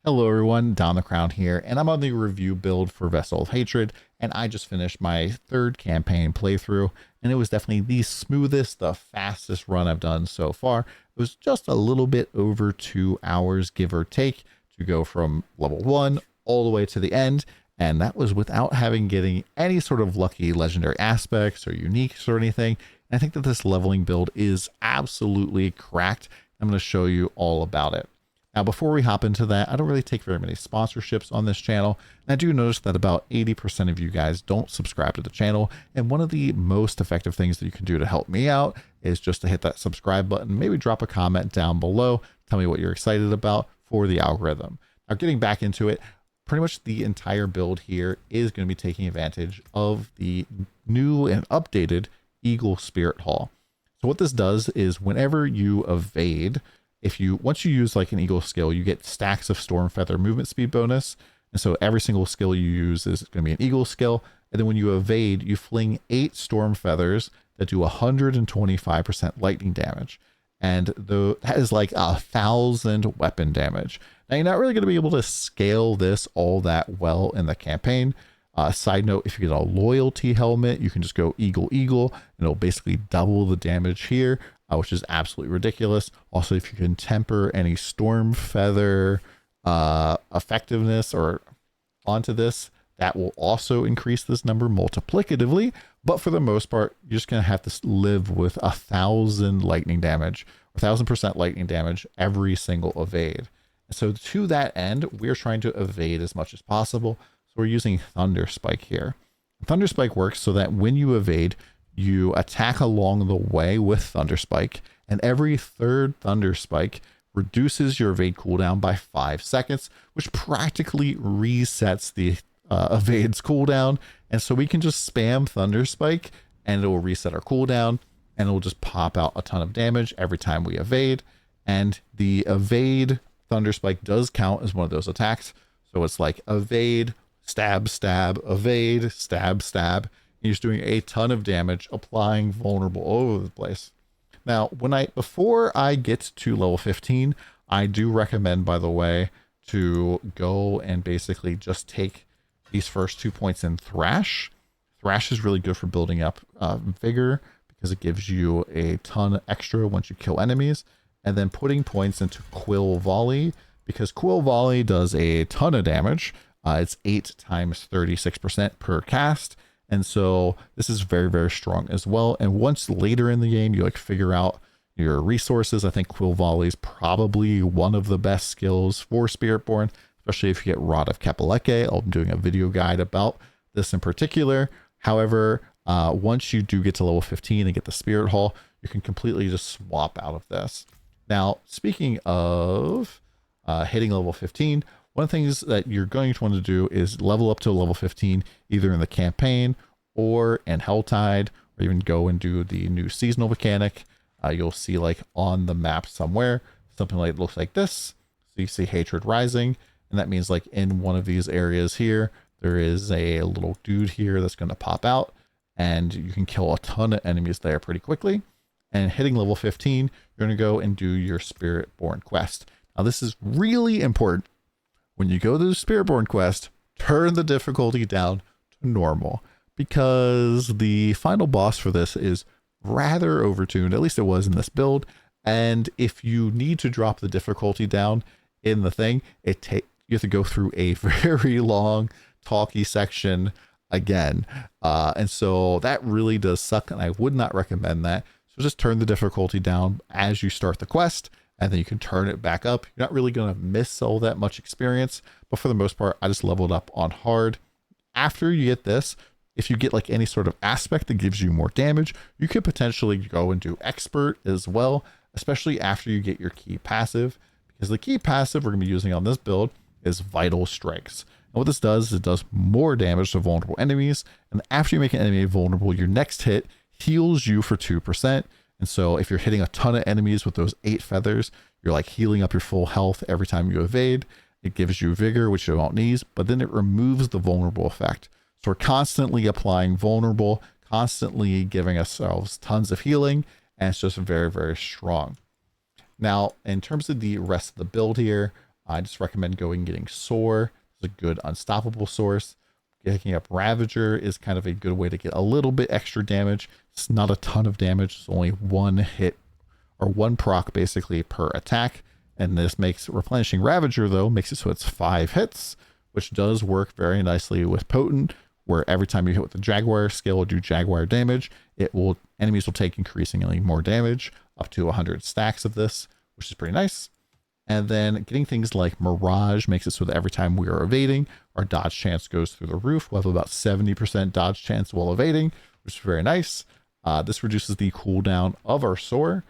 Hello everyone, DonTheCrown here, and I'm on the review build for Vessel of Hatred, and I just finished my third campaign playthrough, and it was definitely the smoothest, the fastest run I've done so far. It was just a little bit over 2 hours, give or take, to go from level 1 all the way to the end, and that was without getting any sort of lucky legendary aspects or uniques or anything. And I think that this leveling build is absolutely cracked. I'm going to show you all about it. Now, before we hop into that, I don't really take very many sponsorships on this channel. And I do notice that about 80% of you guys don't subscribe to the channel. And one of the most effective things that you can do to help me out is just to hit that subscribe button, maybe drop a comment down below, tell me what you're excited about for the algorithm. Now, getting back into it, pretty much the entire build here is going to be taking advantage of the new and updated Eagle Spirit Hall. So what this does is whenever you evade, once you use like an eagle skill, you get stacks of storm feather movement speed bonus. And so every single skill you use is going to be an eagle skill. And then when you evade, you fling 8 storm feathers that do 125% lightning damage. And that is like 1,000 weapon damage. Now you're not really going to be able to scale this all that well in the campaign. Side note, if you get a loyalty helmet, you can just go eagle, and it'll basically double the damage here, which is absolutely ridiculous. Also, if you can temper any storm feather effectiveness or onto this, that will also increase this number multiplicatively. But for the most part, you're just going to have to live with 1,000 lightning damage, 1,000% lightning damage every single evade. And so to that end, we're trying to evade as much as possible. So we're using Thunder Spike here. Thunder Spike works so that when you evade, you attack along the way with Thunder Spike, and every third Thunder Spike reduces your evade cooldown by 5 seconds, which practically resets the evade's cooldown. And so we can just spam Thunder Spike and it will reset our cooldown, and it will just pop out a ton of damage every time we evade. And the evade Thunder Spike does count as one of those attacks. So it's like evade, stab, stab, evade, stab, stab. You're just doing a ton of damage, applying vulnerable all over the place. Now, before I get to level 15, I do recommend, by the way, to go and basically just take these first 2 points in Thrash. Thrash is really good for building up vigor because it gives you a ton extra once you kill enemies. And then putting points into Quill Volley, because Quill Volley does a ton of damage. It's 8 times 36% per cast. And so this is very, very strong as well. And once later in the game, you figure out your resources. I think Quill Volley is probably one of the best skills for Spiritborn, especially if you get Rod of Kapaleke. I'm doing a video guide about this in particular. However, once you do get to level 15 and get the Spirit Hall, you can completely just swap out of this. Now, speaking of hitting level 15, one of the things that you're going to want to do is level up to level 15, either in the campaign or in Helltide, or even go and do the new seasonal mechanic. You'll see on the map somewhere, something looks like this. So you see Hatred Rising, and that means in one of these areas here, there is a little dude here that's going to pop out, and you can kill a ton of enemies there pretty quickly. And hitting level 15, you're going to go and do your Spiritborn quest. Now this is really important. When you go to the Spiritborn quest, turn the difficulty down to normal, because the final boss for this is rather overtuned, at least it was in this build. And if you need to drop the difficulty down in the thing, you have to go through a very long talky section again. And so that really does suck, and I would not recommend that. So just turn the difficulty down as you start the quest, and then you can turn it back up. You're not really going to miss all that much experience, but for the most part, I just leveled up on hard. After you get this, if you get any sort of aspect that gives you more damage, you could potentially go and do expert as well, especially after you get your key passive, because the key passive we're going to be using on this build is Vital Strikes. And what this does is it does more damage to vulnerable enemies, and after you make an enemy vulnerable, your next hit heals you for 2%. And so if you're hitting a ton of enemies with those 8 feathers, you're healing up your full health every time you evade. It gives you vigor, which you don't need, but then it removes the vulnerable effect. So we're constantly applying vulnerable, constantly giving ourselves tons of healing, and it's just very, very strong. Now, in terms of the rest of the build here, I just recommend going and getting Soar. It's a good unstoppable source. Picking up Ravager is kind of a good way to get a little bit extra damage. It's not a ton of damage. It's only one hit or one proc basically per attack. And this makes replenishing Ravager though, makes it so it's 5 hits, which does work very nicely with Potent, where every time you hit with the Jaguar skill or do Jaguar damage, enemies will take increasingly more damage, up to 100 stacks of this, which is pretty nice. And then getting things like Mirage makes it so that every time we are evading, our dodge chance goes through the roof. We'll have about 70% dodge chance while evading, which is very nice. This reduces the cooldown of our Soar.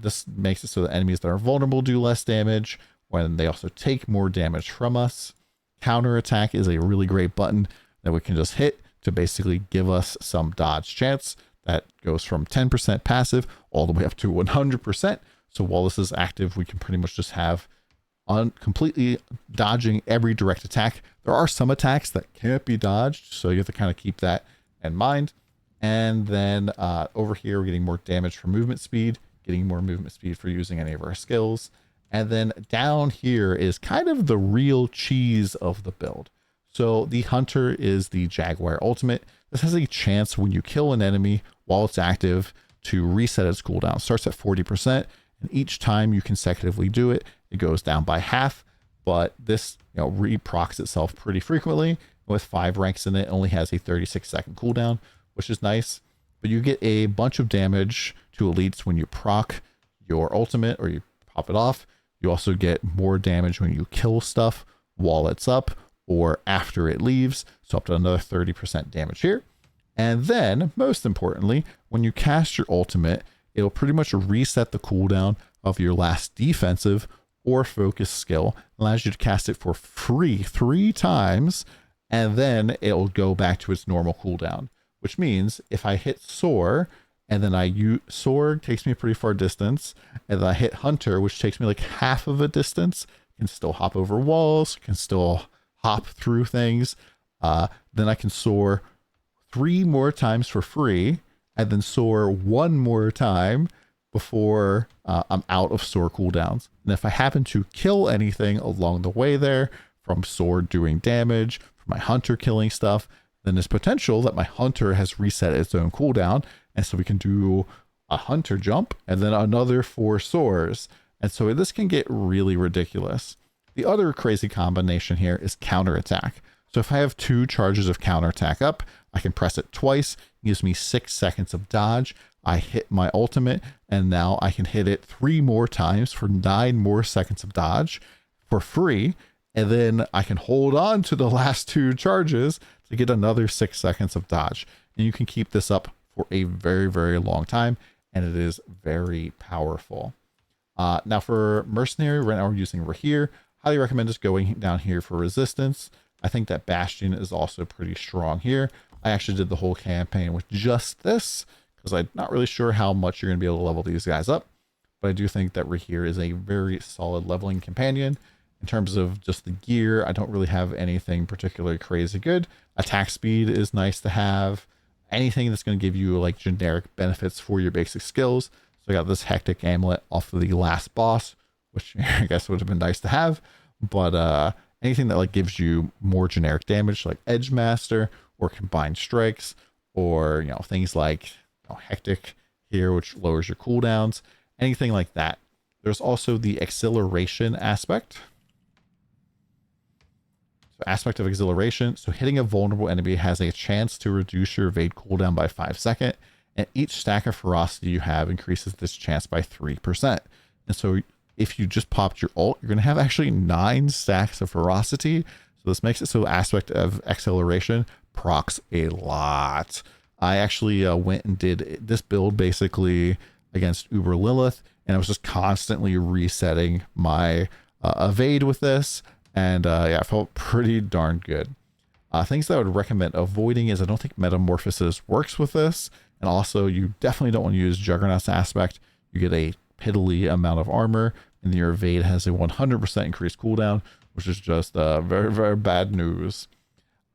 This makes it so that enemies that are vulnerable do less damage when they also take more damage from us. Counterattack is a really great button that we can just hit to basically give us some dodge chance that goes from 10% passive all the way up to 100%. So while this is active, we can pretty much just have completely dodging every direct attack. There are some attacks that can't be dodged, so you have to kind of keep that in mind. And then over here, we're getting more damage for movement speed, getting more movement speed for using any of our skills. And then down here is kind of the real cheese of the build. So the Hunter is the Jaguar ultimate. This has a chance when you kill an enemy while it's active to reset its cooldown. It starts at 40%. And each time you consecutively do it, it goes down by half. But this, reprocs itself pretty frequently. With 5 ranks in it, only has a 36-second cooldown, which is nice. But you get a bunch of damage to elites when you proc your ultimate or you pop it off. You also get more damage when you kill stuff while it's up or after it leaves. So up to another 30% damage here. And then, most importantly, when you cast your ultimate, it'll pretty much reset the cooldown of your last defensive or focus skill. It allows you to cast it for free 3 times, and then it'll go back to its normal cooldown. Which means if I hit Soar, and then I use Soar, takes me a pretty far distance, and then I hit Hunter, which takes me like half of a distance, can still hop over walls, can still hop through things. Then I can Soar 3 more times for free, and then Soar 1 more time before I'm out of Soar cooldowns. And if I happen to kill anything along the way there, from Soar doing damage, from my Hunter killing stuff, then there's potential that my Hunter has reset its own cooldown. And so we can do a Hunter jump and then another 4 Soars. And so this can get really ridiculous. The other crazy combination here is counterattack. So if I have 2 charges of counterattack up, I can press it twice. It gives me 6 seconds of dodge. I hit my ultimate, and now I can hit it 3 more times for 9 more seconds of dodge for free. And then I can hold on to the last 2 charges to get another 6 seconds of dodge. And you can keep this up for a very, very long time, and it is very powerful. Now for Mercenary, right now we're using Rahir. Highly recommend just going down here for resistance. I think that Bastion is also pretty strong here. I actually did the whole campaign with just this, because I'm not really sure how much you're going to be able to level these guys up. But I do think that Rahir is a very solid leveling companion. In terms of just the gear, I don't really have anything particularly crazy good. Attack speed is nice to have. Anything that's going to give you like generic benefits for your basic skills. So I got this Hectic Amulet off of the last boss, which I guess would have been nice to have. But anything that like gives you more generic damage, like Edge Master or Combined Strikes, or things like Hectic here, which lowers your cooldowns, anything like that. There's also the acceleration aspect. So aspect of exhilaration. So hitting a vulnerable enemy has a chance to reduce your evade cooldown by 5 seconds, and each stack of ferocity you have increases this chance by 3%. And so if you just popped your ult, you're going to have actually 9 stacks of ferocity. So this makes it so aspect of acceleration procs a lot. I actually went and did this build basically against Uber Lilith, and I was just constantly resetting my evade with this. And yeah, I felt pretty darn good. Things that I would recommend avoiding is I don't think Metamorphosis works with this. And also you definitely don't want to use Juggernaut's aspect. You get a piddly amount of armor, and your evade has a 100% increased cooldown, which is just very, very bad news.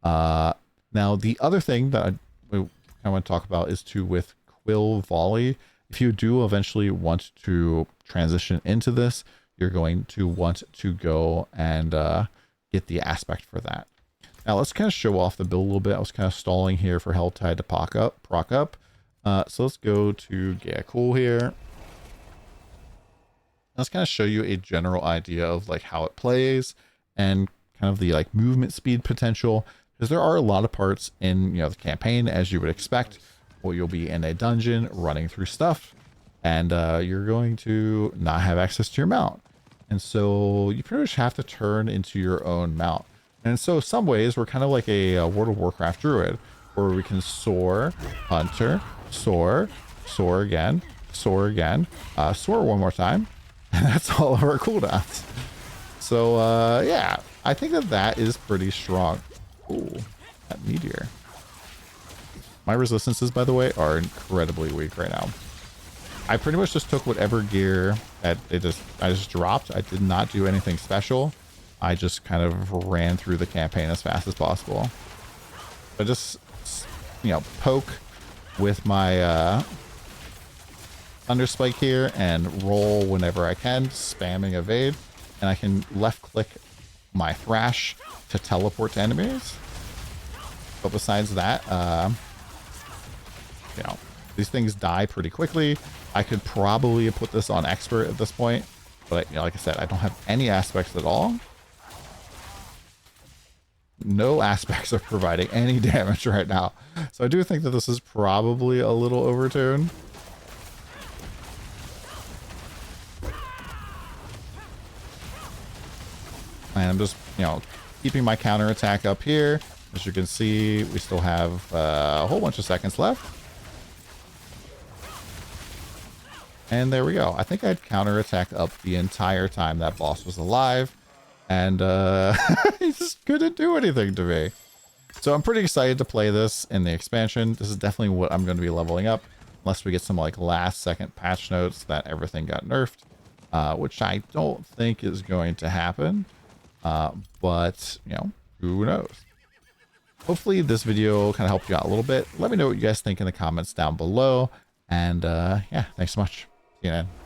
Now, the other thing that I want to talk about is with Quill Volley. If you do eventually want to transition into this, you're going to want to go and get the aspect for that. Now let's kind of show off the build a little bit. I was kind of stalling here for Hell Tide to proc up. So let's go to get cool here. Let's kind of show you a general idea of like how it plays and kind of the like movement speed potential, because there are a lot of parts in, you know, the campaign, as you would expect, where you'll be in a dungeon running through stuff, and you're going to not have access to your mount. And so you pretty much have to turn into your own mount. And so some ways we're kind of like a World of Warcraft druid, where we can soar, hunter, soar, soar again, soar again, soar one more time. And that's all of our cooldowns. So yeah, I think that that is pretty strong. Ooh, that meteor. My resistances, by the way, are incredibly weak right now. I pretty much just took whatever gear that I just dropped. I did not do anything special. I just kind of ran through the campaign as fast as possible. I just, you know, poke with my Thunder Spike here and roll whenever I can, spamming evade, and I can left click my Thrash to teleport to enemies. But besides that, you know, these things die pretty quickly. I could probably put this on expert at this point, but you know, like I said, I don't have any aspects at all. No aspects are providing any damage right now. So I do think that this is probably a little overtuned. And I'm just, you know, keeping my counter attack up here. As you can see, we still have a whole bunch of seconds left. And there we go. I think I'd counterattack up the entire time that boss was alive. And he just couldn't do anything to me. So I'm pretty excited to play this in the expansion. This is definitely what I'm going to be leveling up. Unless we get some like last second patch notes that everything got nerfed. Which I don't think is going to happen. But, you know, who knows? Hopefully this video kind of helped you out a little bit. Let me know what you guys think in the comments down below. And yeah, thanks so much. See you then.